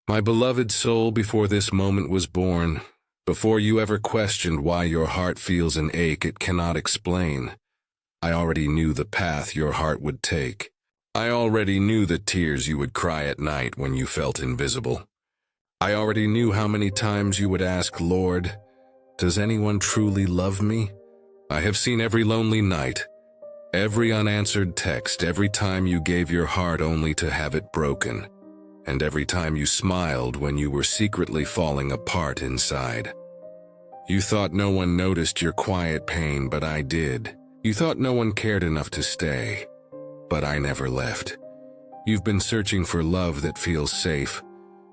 My beloved soul, before this moment was born, before you ever questioned why your heart feels an ache it cannot explain, I already knew the path your heart would take. I already knew the tears you would cry at night when you felt invisible. I already knew how many times you would ask, Lord, does anyone truly love me? I have seen every lonely night, every unanswered text, every time you gave your heart only to have it broken, and every time you smiled when you were secretly falling apart inside. You thought no one noticed your quiet pain, but I did. You thought no one cared enough to stay, but I never left. You've been searching for love that feels safe,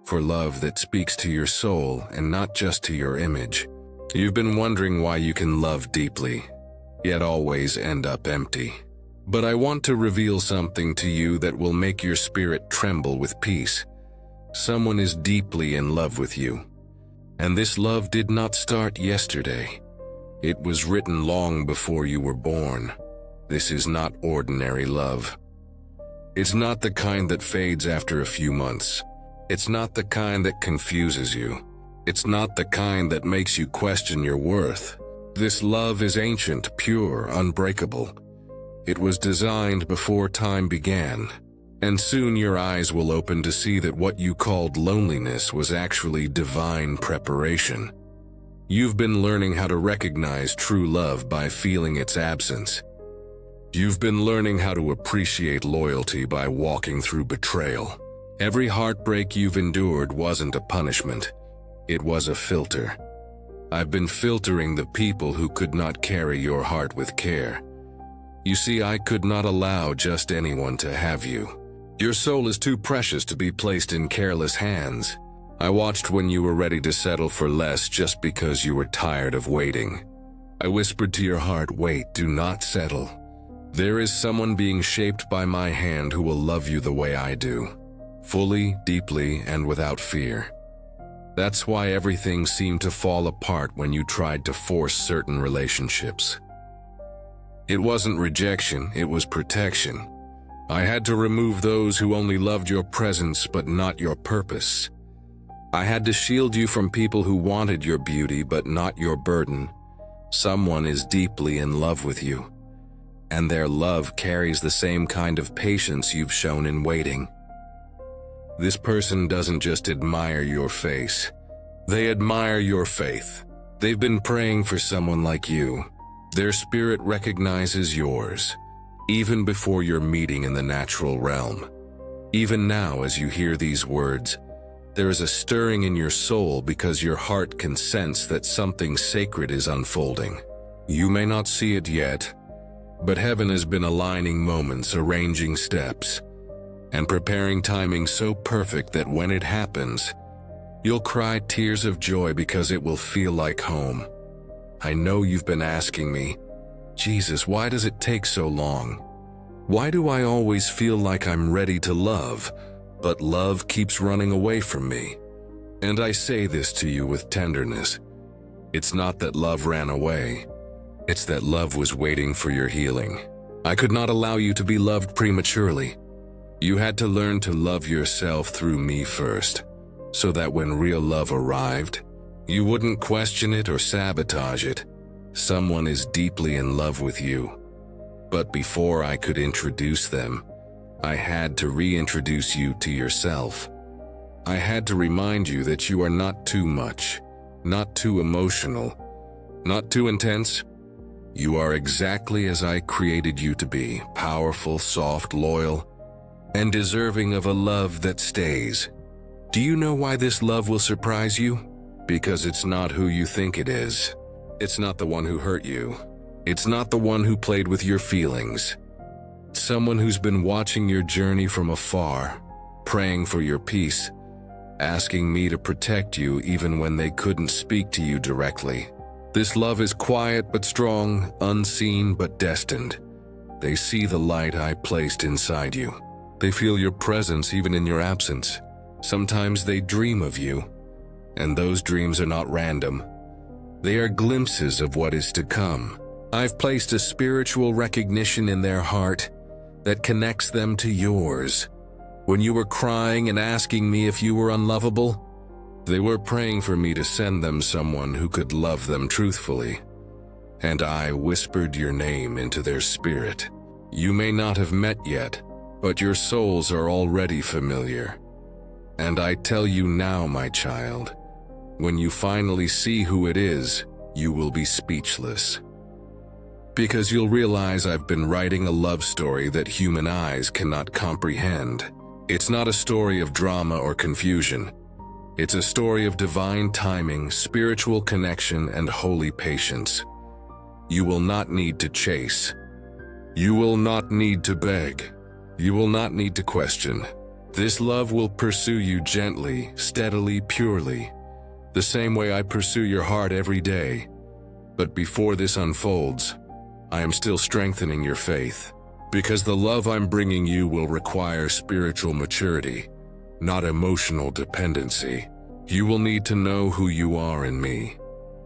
for love that speaks to your soul and not just to your image. You've been wondering why you can love deeply, yet always end up empty. But I want to reveal something to you that will make your spirit tremble with peace. Someone is deeply in love with you. And this love did not start yesterday. It was written long before you were born. This is not ordinary love. It's not the kind that fades after a few months. It's not the kind that confuses you. It's not the kind that makes you question your worth. This love is ancient, pure, unbreakable. It was designed before time began, and soon your eyes will open to see that what you called loneliness was actually divine preparation. You've been learning how to recognize true love by feeling its absence. You've been learning how to appreciate loyalty by walking through betrayal. Every heartbreak you've endured wasn't a punishment. It was a filter. I've been filtering the people who could not carry your heart with care. You see, I could not allow just anyone to have you. Your soul is too precious to be placed in careless hands. I watched when you were ready to settle for less just because you were tired of waiting. I whispered to your heart, wait, do not settle. There is someone being shaped by my hand who will love you the way I do, fully, deeply, and without fear. That's why everything seemed to fall apart when you tried to force certain relationships. It wasn't rejection, it was protection. I had to remove those who only loved your presence but not your purpose. I had to shield you from people who wanted your beauty but not your burden. Someone is deeply in love with you, and their love carries the same kind of patience you've shown in waiting. This person doesn't just admire your face, they admire your faith. They've been praying for someone like you. Their spirit recognizes yours, even before your meeting in the natural realm. Even now, as you hear these words, there is a stirring in your soul because your heart can sense that something sacred is unfolding. You may not see it yet, but heaven has been aligning moments, arranging steps, and preparing timing so perfect that when it happens, you'll cry tears of joy because it will feel like home. I know you've been asking me, Jesus, why does it take so long? Why do I always feel like I'm ready to love, but love keeps running away from me? And I say this to you with tenderness. It's not that love ran away. It's that love was waiting for your healing. I could not allow you to be loved prematurely. You had to learn to love yourself through me first, so that when real love arrived, you wouldn't question it or sabotage it. Someone is deeply in love with you. But before I could introduce them, I had to reintroduce you to yourself. I had to remind you that you are not too much, not too emotional, not too intense. You are exactly as I created you to be, powerful, soft, loyal, and deserving of a love that stays. Do you know why this love will surprise you? Because it's not who you think it is. It's not the one who hurt you. It's not the one who played with your feelings. It's someone who's been watching your journey from afar, praying for your peace, asking me to protect you even when they couldn't speak to you directly. This love is quiet but strong, unseen but destined. They see the light I placed inside you. They feel your presence even in your absence. Sometimes they dream of you, and those dreams are not random. They are glimpses of what is to come. I've placed a spiritual recognition in their heart that connects them to yours. When you were crying and asking me if you were unlovable, they were praying for me to send them someone who could love them truthfully. And I whispered your name into their spirit. You may not have met yet, but your souls are already familiar. And I tell you now, my child, when you finally see who it is, you will be speechless. Because you'll realize I've been writing a love story that human eyes cannot comprehend. It's not a story of drama or confusion. It's a story of divine timing, spiritual connection, and holy patience. You will not need to chase. You will not need to beg. You will not need to question. This love will pursue you gently, steadily, purely, the same way I pursue your heart every day. But before this unfolds, I am still strengthening your faith, because the love I'm bringing you will require spiritual maturity, not emotional dependency. You will need to know who you are in me,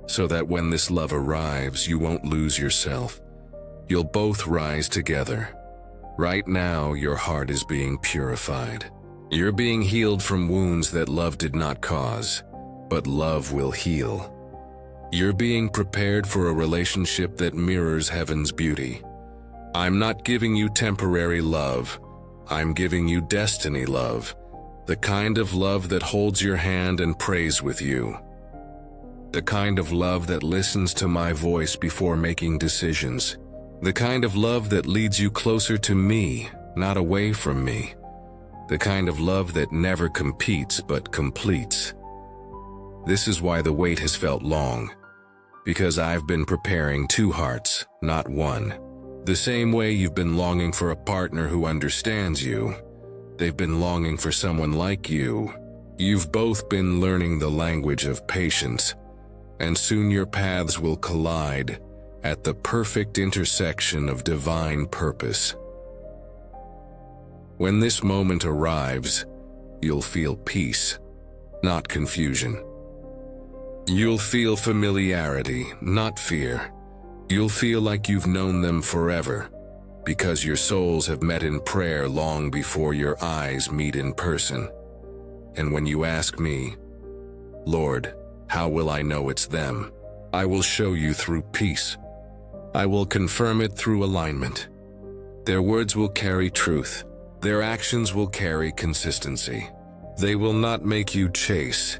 so that when this love arrives, you won't lose yourself. You'll both rise together. Right now, your heart is being purified. You're being healed from wounds that love did not cause, but love will heal. You're being prepared for a relationship that mirrors heaven's beauty. I'm not giving you temporary love. I'm giving you destiny love, the kind of love that holds your hand and prays with you. The kind of love that listens to my voice before making decisions. The kind of love that leads you closer to me, not away from me. The kind of love that never competes but completes. This is why the wait has felt long, because I've been preparing two hearts, not one. The same way you've been longing for a partner who understands you, they've been longing for someone like you. You've both been learning the language of patience, and soon your paths will collide at the perfect intersection of divine purpose. When this moment arrives, you'll feel peace, not confusion. You'll feel familiarity, not fear. You'll feel like you've known them forever, because your souls have met in prayer long before your eyes meet in person. And when you ask me, Lord, how will I know it's them? I will show you through peace. I will confirm it through alignment. Their words will carry truth. Their actions will carry consistency. They will not make you chase.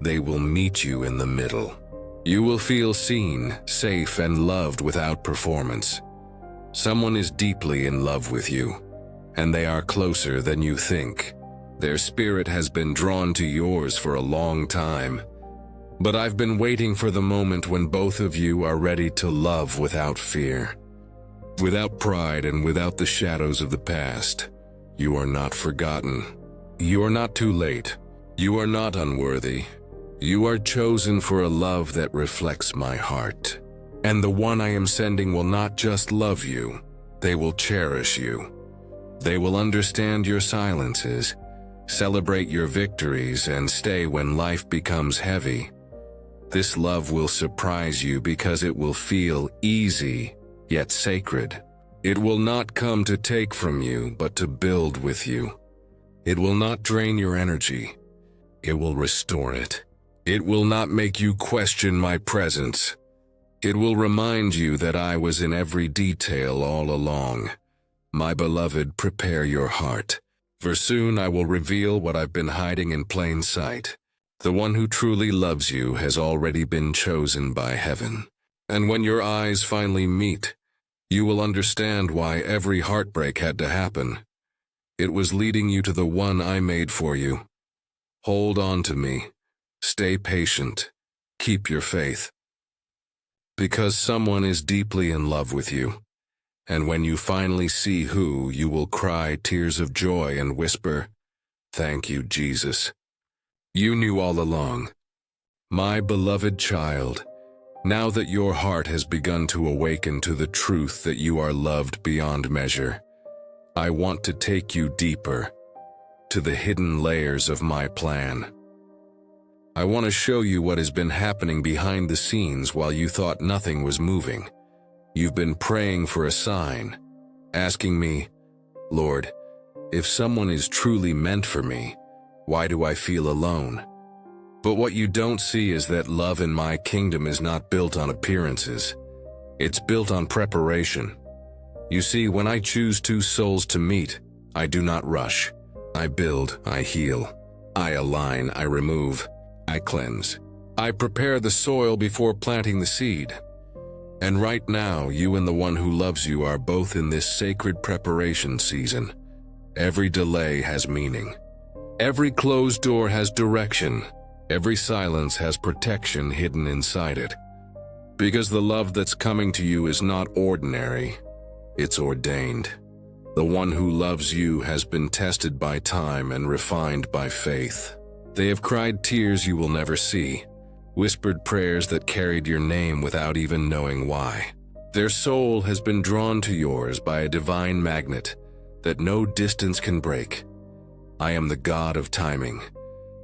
They will meet you in the middle. You will feel seen, safe, and loved without performance. Someone is deeply in love with you, and they are closer than you think. Their spirit has been drawn to yours for a long time. But I've been waiting for the moment when both of you are ready to love without fear, without pride, and without the shadows of the past. You are not forgotten. You are not too late. You are not unworthy. You are chosen for a love that reflects my heart. And the one I am sending will not just love you, they will cherish you. They will understand your silences, celebrate your victories, and stay when life becomes heavy. This love will surprise you because it will feel easy, yet sacred. It will not come to take from you, but to build with you. It will not drain your energy. It will restore it. It will not make you question my presence. It will remind you that I was in every detail all along. My beloved, prepare your heart, for soon I will reveal what I've been hiding in plain sight. The one who truly loves you has already been chosen by heaven. And when your eyes finally meet, you will understand why every heartbreak had to happen. It was leading you to the one I made for you. Hold on to me. Stay patient. Keep your faith. Because someone is deeply in love with you. And when you finally see who, you will cry tears of joy and whisper, "Thank you, Jesus." You knew all along. My beloved child, now that your heart has begun to awaken to the truth that you are loved beyond measure, I want to take you deeper, to the hidden layers of my plan. I want to show you what has been happening behind the scenes while you thought nothing was moving. You've been praying for a sign, asking me, Lord, If someone is truly meant for me, why do I feel alone? But what you don't see is that love in my kingdom is not built on appearances. It's built on preparation. You see, when I choose two souls to meet, I do not rush. I build, I heal. I align, I remove, I cleanse. I prepare the soil before planting the seed. And right now, you and the one who loves you are both in this sacred preparation season. Every delay has meaning. Every closed door has direction. Every silence has protection hidden inside it. Because the love that's coming to you is not ordinary, it's ordained. The one who loves you has been tested by time and refined by faith. They have cried tears you will never see, whispered prayers that carried your name without even knowing why. Their soul has been drawn to yours by a divine magnet that no distance can break. I am the God of timing,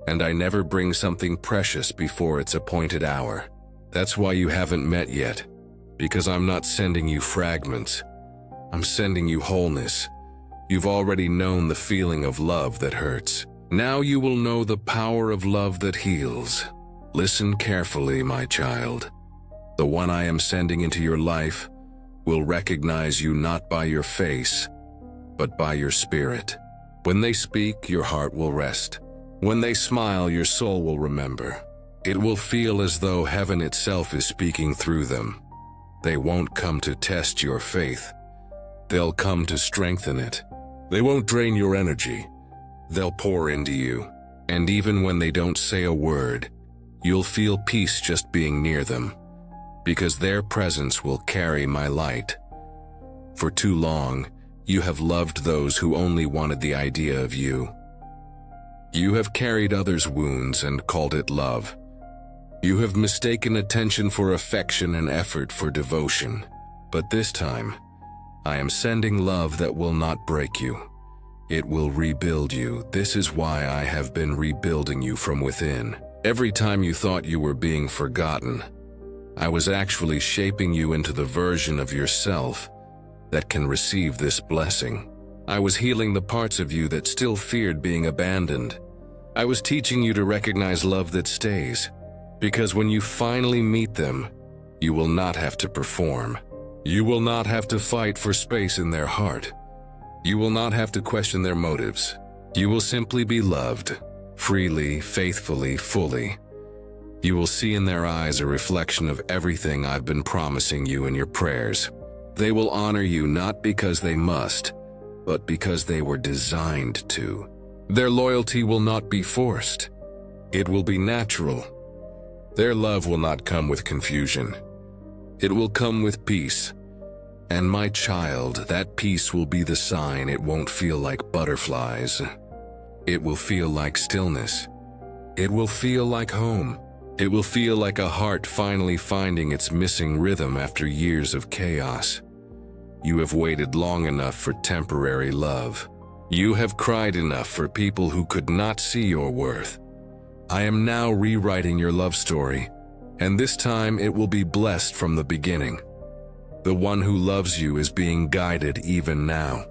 and I never bring something precious before its appointed hour. That's why you haven't met yet, because I'm not sending you fragments. I'm sending you wholeness. You've already known the feeling of love that hurts. Now you will know the power of love that heals. Listen carefully, my child. The one I am sending into your life will recognize you not by your face, but by your spirit. When they speak, your heart will rest. When they smile, your soul will remember. It will feel as though heaven itself is speaking through them. They won't come to test your faith. They'll come to strengthen it. They won't drain your energy. They'll pour into you. And even when they don't say a word, you'll feel peace just being near them, because their presence will carry my light. For too long, you have loved those who only wanted the idea of you. You have carried others' wounds and called it love. You have mistaken attention for affection and effort for devotion. But this time, I am sending love that will not break you. It will rebuild you. This is why I have been rebuilding you from within. Every time you thought you were being forgotten, I was actually shaping you into the version of yourself that can receive this blessing. I was healing the parts of you that still feared being abandoned. I was teaching you to recognize love that stays, because when you finally meet them, you will not have to perform. You will not have to fight for space in their heart. You will not have to question their motives. You will simply be loved, freely, faithfully, fully. You will see in their eyes a reflection of everything I've been promising you in your prayers. They will honor you not because they must, but because they were designed to. Their loyalty will not be forced. It will be natural. Their love will not come with confusion. It will come with peace. And my child, that peace will be the sign. It won't feel like butterflies. It will feel like stillness. It will feel like home. It will feel like a heart finally finding its missing rhythm after years of chaos. You have waited long enough for temporary love. You have cried enough for people who could not see your worth. I am now rewriting your love story, and this time it will be blessed from the beginning. The one who loves you is being guided even now.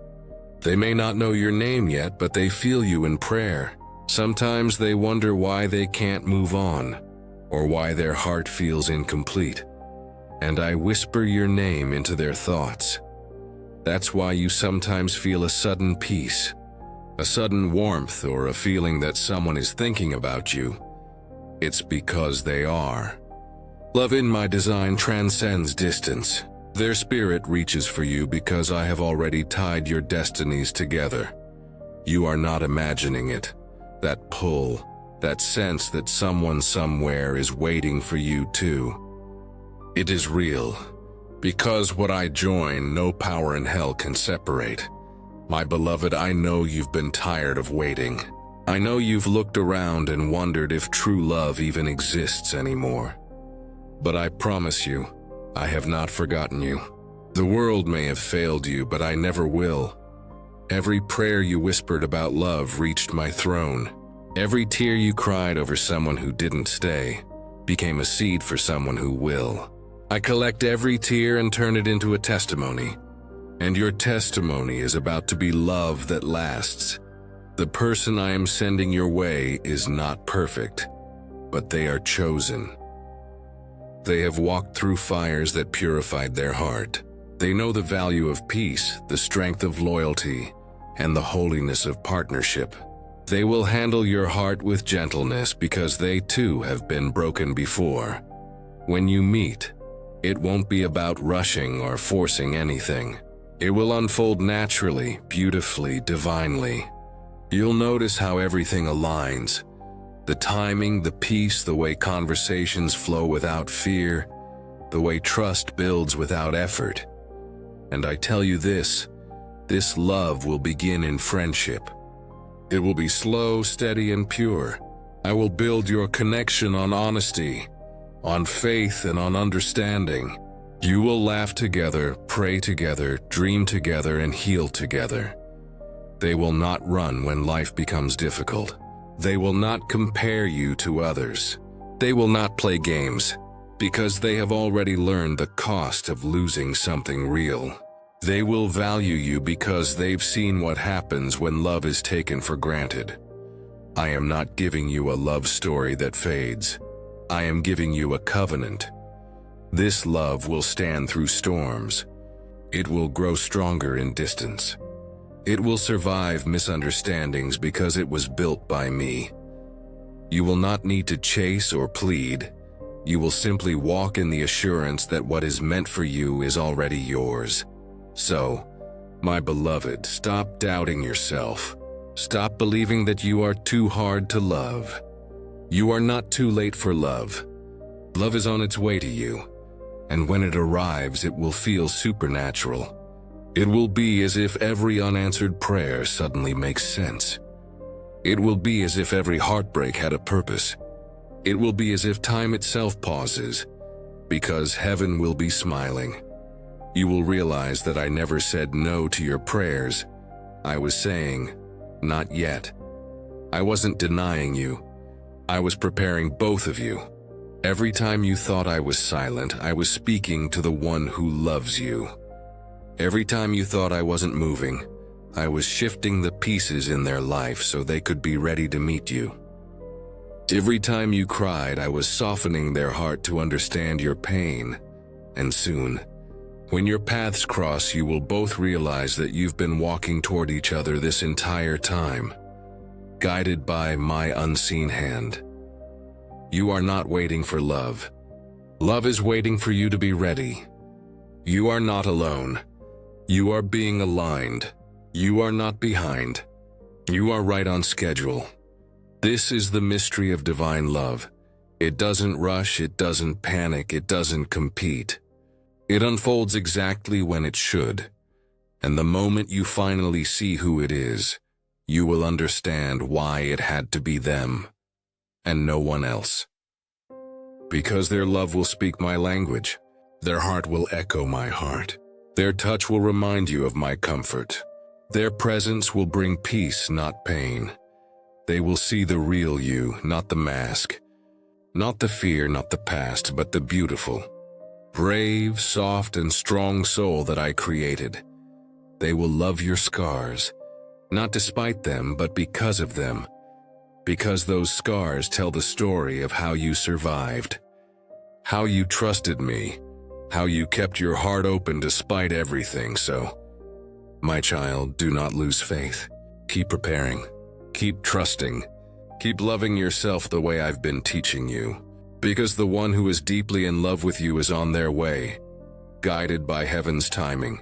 They may not know your name yet, but they feel you in prayer. Sometimes they wonder why they can't move on, or why their heart feels incomplete. And I whisper your name into their thoughts. That's why you sometimes feel a sudden peace, a sudden warmth, or a feeling that someone is thinking about you. It's because they are. Love in my design transcends distance. Their spirit reaches for you because I have already tied your destinies together. You are not imagining it. That pull, that sense that someone somewhere is waiting for you too. It is real. Because what I join, no power in hell can separate. My beloved, I know you've been tired of waiting. I know you've looked around and wondered if true love even exists anymore. But I promise you, I have not forgotten you. The world may have failed you, but I never will. Every prayer you whispered about love reached my throne. Every tear you cried over someone who didn't stay became a seed for someone who will. I collect every tear and turn it into a testimony. And your testimony is about to be love that lasts. The person I am sending your way is not perfect, but they are chosen. They have walked through fires that purified their heart. They know the value of peace, the strength of loyalty, and the holiness of partnership. They will handle your heart with gentleness because they too have been broken before. When you meet, it won't be about rushing or forcing anything. It will unfold naturally, beautifully, divinely. You'll notice how everything aligns. The timing, the peace, the way conversations flow without fear, the way trust builds without effort. And I tell you this love will begin in friendship. It will be slow, steady, and pure. I will build your connection on honesty, on faith, and on understanding. You will laugh together, pray together, dream together, and heal together. They will not run when life becomes difficult. They will not compare you to others. They will not play games, because they have already learned the cost of losing something real. They will value you because they've seen what happens when love is taken for granted. I am not giving you a love story that fades. I am giving you a covenant. This love will stand through storms. It will grow stronger in distance. It will survive misunderstandings because it was built by me. You will not need to chase or plead. You will simply walk in the assurance that what is meant for you is already yours. So, my beloved, stop doubting yourself. Stop believing that you are too hard to love. You are not too late for love. Love is on its way to you, and when it arrives, it will feel supernatural. It will be as if every unanswered prayer suddenly makes sense. It will be as if every heartbreak had a purpose. It will be as if time itself pauses, because heaven will be smiling. You will realize that I never said no to your prayers. I was saying, not yet. I wasn't denying you. I was preparing both of you. Every time you thought I was silent, I was speaking to the one who loves you. Every time you thought I wasn't moving, I was shifting the pieces in their life so they could be ready to meet you. Every time you cried, I was softening their heart to understand your pain. And soon, when your paths cross, you will both realize that you've been walking toward each other this entire time, guided by my unseen hand. You are not waiting for love. Love is waiting for you to be ready. You are not alone. You are being aligned. You are not behind. You are right on schedule. This is the mystery of divine love. It doesn't rush, it doesn't panic, it doesn't compete. It unfolds exactly when it should. And the moment you finally see who it is, you will understand why it had to be them, and no one else. Because their love will speak my language. Their heart will echo my heart. Their touch will remind you of my comfort. Their presence will bring peace, not pain. They will see the real you, not the mask. Not the fear, not the past, but the beautiful, brave, soft, and strong soul that I created. They will love your scars, not despite them, but because of them. Because those scars tell the story of how you survived, how you trusted me, how you kept your heart open despite everything. So, my child, do not lose faith. Keep preparing. Keep trusting. Keep loving yourself the way I've been teaching you. Because the one who is deeply in love with you is on their way, guided by heaven's timing,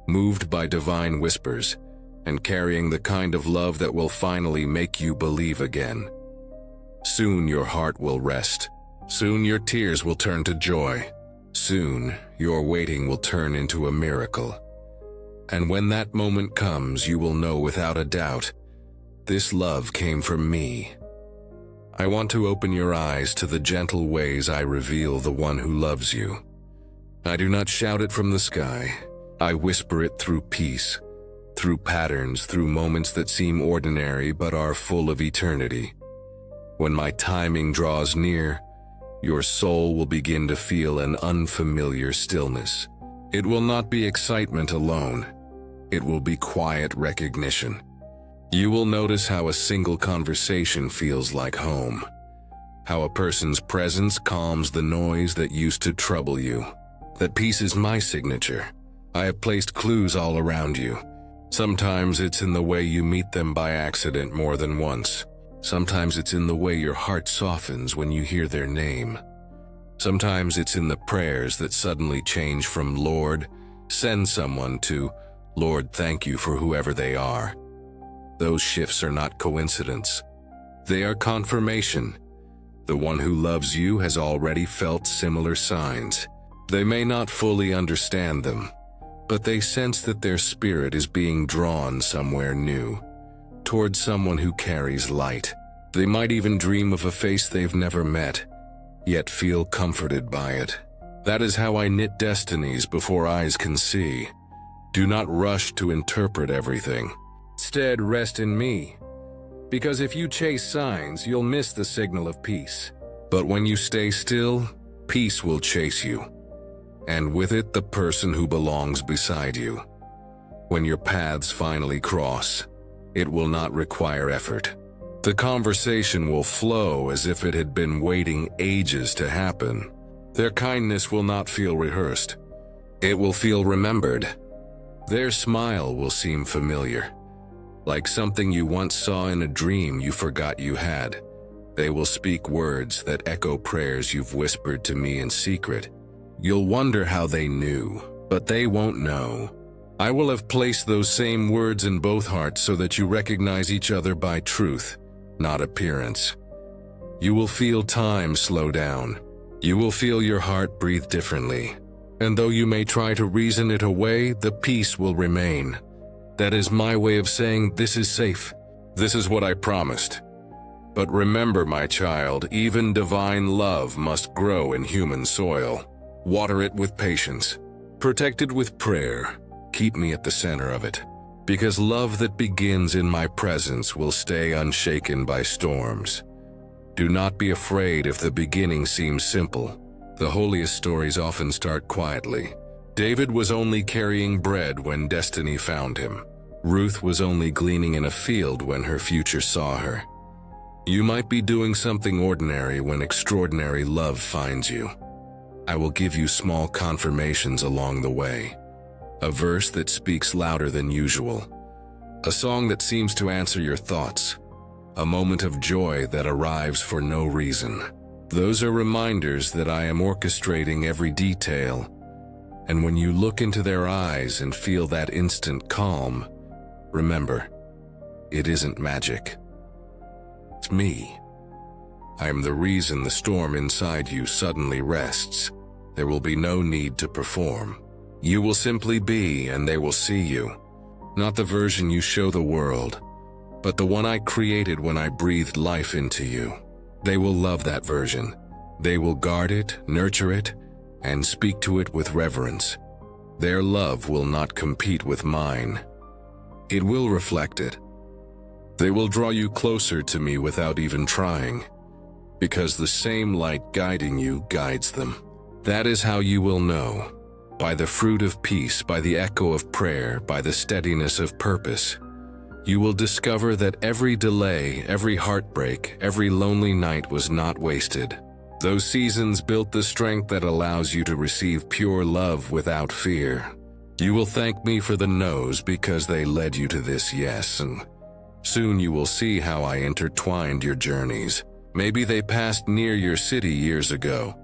moved by divine whispers, and carrying the kind of love that will finally make you believe again. Soon your heart will rest. Soon your tears will turn to joy. Soon your waiting will turn into a miracle. And when that moment comes, you will know without a doubt, this love came from me. I want to open your eyes to the gentle ways I reveal the one who loves you. I do not shout it from the sky. I whisper it through peace, through patterns, through moments that seem ordinary but are full of eternity. When my timing draws near, your soul will begin to feel an unfamiliar stillness. It will not be excitement alone. It will be quiet recognition. You will notice how a single conversation feels like home, how a person's presence calms the noise that used to trouble you. That peace is my signature. I have placed clues all around you. Sometimes it's in the way you meet them by accident more than once. Sometimes it's in the way your heart softens when you hear their name. Sometimes it's in the prayers that suddenly change from "Lord, send someone" to "Lord, thank you for whoever they are." Those shifts are not coincidence. They are confirmation. The one who loves you has already felt similar signs. They may not fully understand them, but they sense that their spirit is being drawn somewhere new, towards someone who carries light. They might even dream of a face they've never met, yet feel comforted by it. That is how I knit destinies before eyes can see. Do not rush to interpret everything. Instead, rest in me. Because if you chase signs, you'll miss the signal of peace. But when you stay still, peace will chase you. And with it, the person who belongs beside you. When your paths finally cross, it will not require effort. The conversation will flow as if it had been waiting ages to happen. Their kindness will not feel rehearsed. It will feel remembered. Their smile will seem familiar, like something you once saw in a dream you forgot you had. They will speak words that echo prayers you've whispered to me in secret. You'll wonder how they knew, but they won't know. I will have placed those same words in both hearts so that you recognize each other by truth, not appearance. You will feel time slow down. You will feel your heart breathe differently. And though you may try to reason it away, the peace will remain. That is my way of saying this is safe. This is what I promised. But remember, my child, even divine love must grow in human soil. Water it with patience. Protect it with prayer. Keep me at the center of it. Because love that begins in my presence will stay unshaken by storms. Do not be afraid if the beginning seems simple. The holiest stories often start quietly. David was only carrying bread when destiny found him. Ruth was only gleaning in a field when her future saw her. You might be doing something ordinary when extraordinary love finds you. I will give you small confirmations along the way. A verse that speaks louder than usual. A song that seems to answer your thoughts. A moment of joy that arrives for no reason. Those are reminders that I am orchestrating every detail. And when you look into their eyes and feel that instant calm, remember, it isn't magic. It's me. I am the reason the storm inside you suddenly rests. There will be no need to perform. You will simply be, and they will see you. Not the version you show the world, but the one I created when I breathed life into you. They will love that version. They will guard it, nurture it, and speak to it with reverence. Their love will not compete with mine. It will reflect it. They will draw you closer to me without even trying, because the same light guiding you guides them. That is how you will know. By the fruit of peace, by the echo of prayer, by the steadiness of purpose. You will discover that every delay, every heartbreak, every lonely night was not wasted. Those seasons built the strength that allows you to receive pure love without fear. You will thank me for the no's because they led you to this yes, and soon you will see how I intertwined your journeys. Maybe they passed near your city years ago.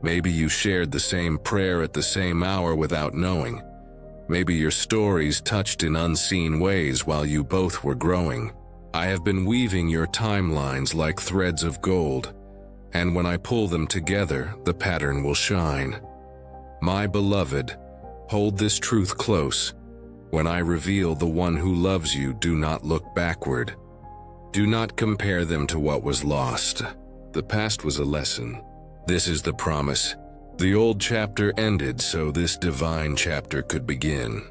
Maybe you shared the same prayer at the same hour without knowing. Maybe your stories touched in unseen ways while you both were growing. I have been weaving your timelines like threads of gold, and when I pull them together, the pattern will shine. My beloved, hold this truth close. When I reveal the one who loves you, do not look backward. Do not compare them to what was lost. The past was a lesson. This is the promise. The old chapter ended so this divine chapter could begin.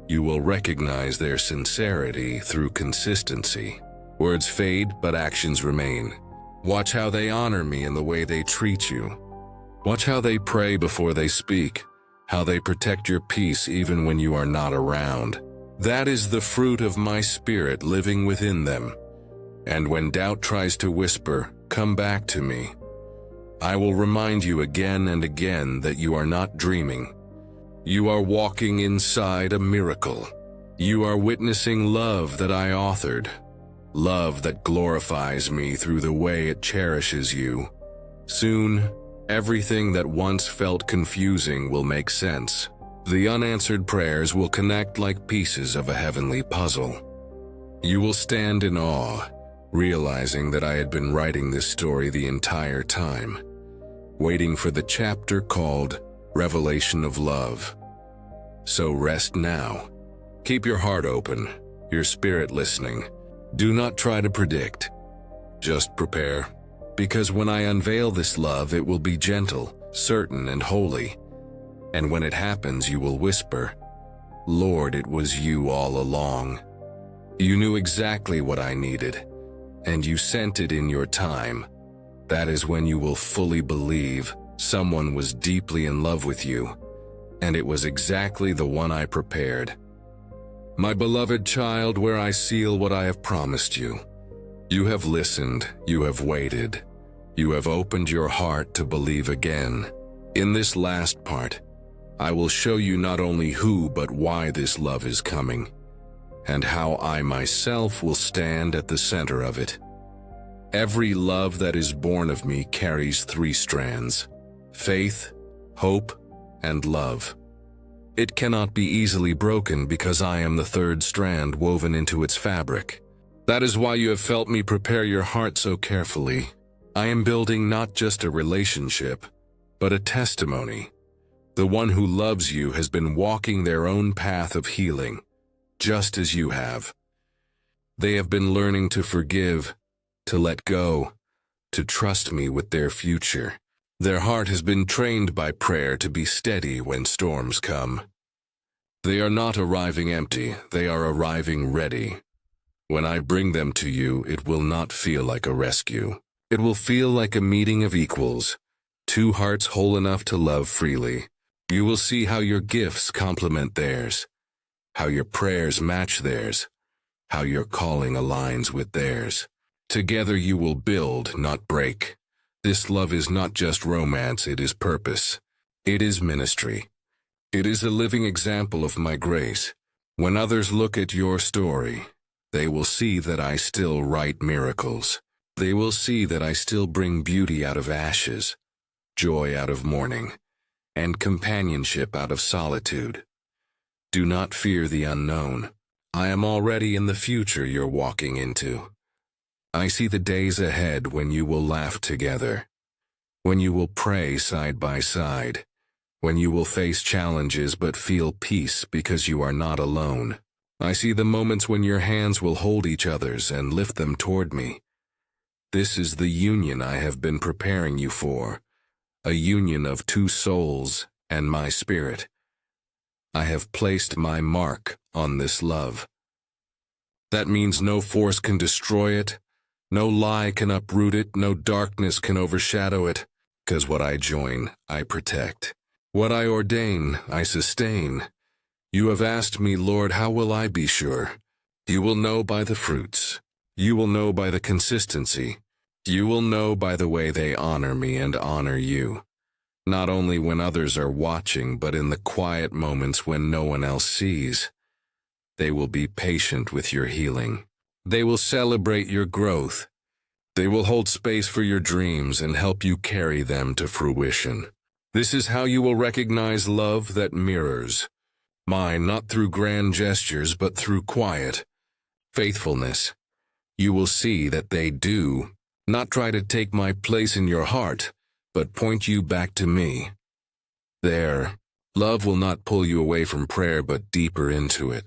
You will recognize their sincerity through consistency. Words fade, but actions remain. Watch how they honor me in the way they treat you. Watch how they pray before they speak, how they protect your peace even when you are not around. That is the fruit of my Spirit living within them. And when doubt tries to whisper, "Come back to me," I will remind you again and again that you are not dreaming. You are walking inside a miracle. You are witnessing love that I authored. Love that glorifies me through the way it cherishes you. Soon, everything that once felt confusing will make sense. The unanswered prayers will connect like pieces of a heavenly puzzle. You will stand in awe, realizing that I had been writing this story the entire time, waiting for the chapter called Revelation of Love. So rest now. Keep your heart open, your spirit listening. Do not try to predict. Just prepare, because when I unveil this love, it will be gentle, certain, and holy. And when it happens, you will whisper, "Lord, it was you all along. You knew exactly what I needed, and you sent it in your time." That is when you will fully believe someone was deeply in love with you, and it was exactly the one I prepared. My beloved child, where I seal what I have promised you. You have listened, you have waited, you have opened your heart to believe again. In this last part, I will show you not only who but why this love is coming, and how I myself will stand at the center of it. Every love that is born of me carries 3 strands: faith, hope, and love. It cannot be easily broken because I am the 3rd strand woven into its fabric. That is why you have felt me prepare your heart so carefully. I am building not just a relationship, but a testimony. The one who loves you has been walking their own path of healing, just as you have. They have been learning to forgive, to let go, to trust me with their future. Their heart has been trained by prayer to be steady when storms come. They are not arriving empty, they are arriving ready. When I bring them to you, it will not feel like a rescue. It will feel like a meeting of equals, 2 hearts whole enough to love freely. You will see how your gifts complement theirs, how your prayers match theirs, how your calling aligns with theirs. Together you will build, not break. This love is not just romance, it is purpose. It is ministry. It is a living example of my grace. When others look at your story, they will see that I still write miracles. They will see that I still bring beauty out of ashes, joy out of mourning, and companionship out of solitude. Do not fear the unknown. I am already in the future you're walking into. I see the days ahead when you will laugh together, when you will pray side by side, when you will face challenges but feel peace because you are not alone. I see the moments when your hands will hold each other's and lift them toward me. This is the union I have been preparing you for, a union of 2 souls and my spirit. I have placed my mark on this love. That means no force can destroy it, no lie can uproot it, no darkness can overshadow it, 'cause what I join, I protect. What I ordain, I sustain. You have asked me, Lord, how will I be sure? You will know by the fruits. You will know by the consistency. You will know by the way they honor me and honor you. Not only when others are watching, but in the quiet moments when no one else sees. They will be patient with your healing. They will celebrate your growth. They will hold space for your dreams and help you carry them to fruition. This is how you will recognize love that mirrors mine, not through grand gestures, but through quiet faithfulness. You will see that they do not try to take my place in your heart, but point you back to me. Their love will not pull you away from prayer, but deeper into it.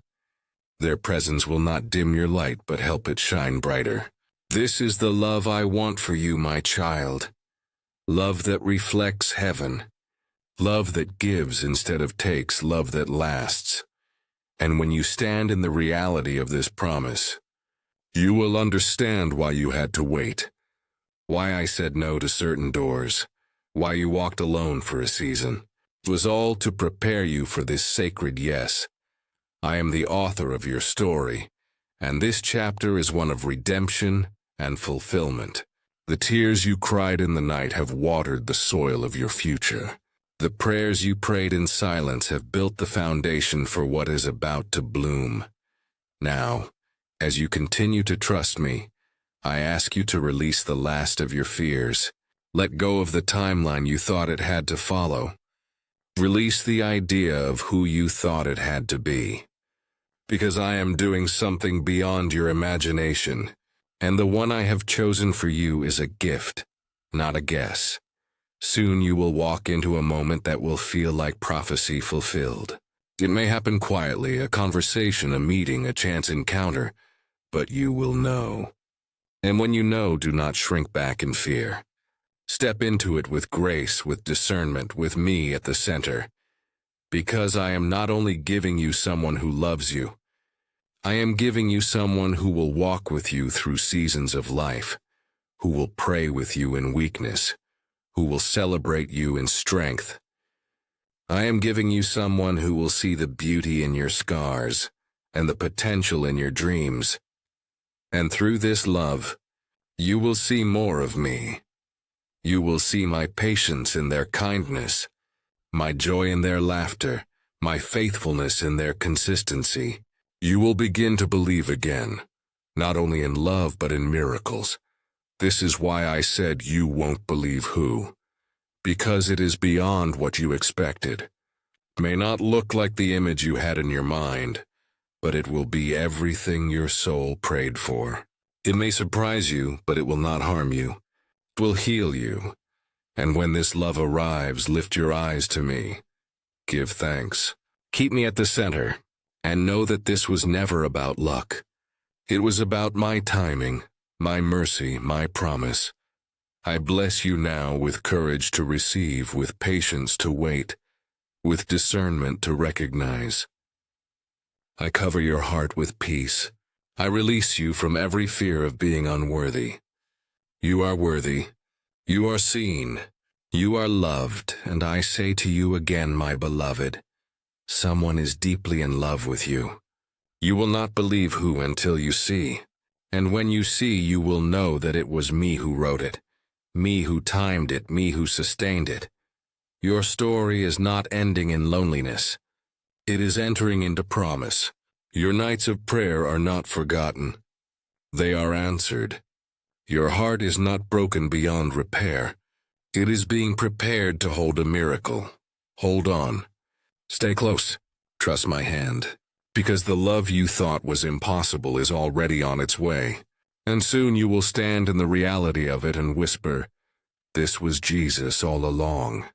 Their presence will not dim your light, but help it shine brighter. This is the love I want for you, my child. Love that reflects heaven. Love that gives instead of takes, love that lasts. And when you stand in the reality of this promise, you will understand why you had to wait, why I said no to certain doors, why you walked alone for a season. It was all to prepare you for this sacred yes. I am the author of your story, and this chapter is one of redemption and fulfillment. The tears you cried in the night have watered the soil of your future. The prayers you prayed in silence have built the foundation for what is about to bloom. Now, as you continue to trust me, I ask you to release the last of your fears. Let go of the timeline you thought it had to follow. Release the idea of who you thought it had to be. Because I am doing something beyond your imagination, and the one I have chosen for you is a gift, not a guess. Soon you will walk into a moment that will feel like prophecy fulfilled. It may happen quietly, a conversation, a meeting, a chance encounter, but you will know. And when you know, do not shrink back in fear. Step into it with grace, with discernment, with me at the center. Because I am not only giving you someone who loves you, I am giving you someone who will walk with you through seasons of life, who will pray with you in weakness, who will celebrate you in strength. I am giving you someone who will see the beauty in your scars and the potential in your dreams. And through this love, you will see more of me. You will see my patience in their kindness, my joy in their laughter, my faithfulness in their consistency. You will begin to believe again, not only in love but in miracles. This is why I said you won't believe who. Because it is beyond what you expected. It may not look like the image you had in your mind, but it will be everything your soul prayed for. It may surprise you, but it will not harm you. It will heal you. And when this love arrives, lift your eyes to me. Give thanks. Keep me at the center, and know that this was never about luck. It was about my timing, my mercy, my promise. I bless you now with courage to receive, with patience to wait, with discernment to recognize. I cover your heart with peace. I release you from every fear of being unworthy. You are worthy. You are seen. You are loved, and I say to you again, my beloved, someone is deeply in love with you. You will not believe who until you see. And when you see, you will know that it was me who wrote it. Me who timed it, me who sustained it. Your story is not ending in loneliness. It is entering into promise. Your nights of prayer are not forgotten. They are answered. Your heart is not broken beyond repair. It is being prepared to hold a miracle. Hold on. Stay close. Trust my hand. Because the love you thought was impossible is already on its way. And soon you will stand in the reality of it and whisper, "This was Jesus all along."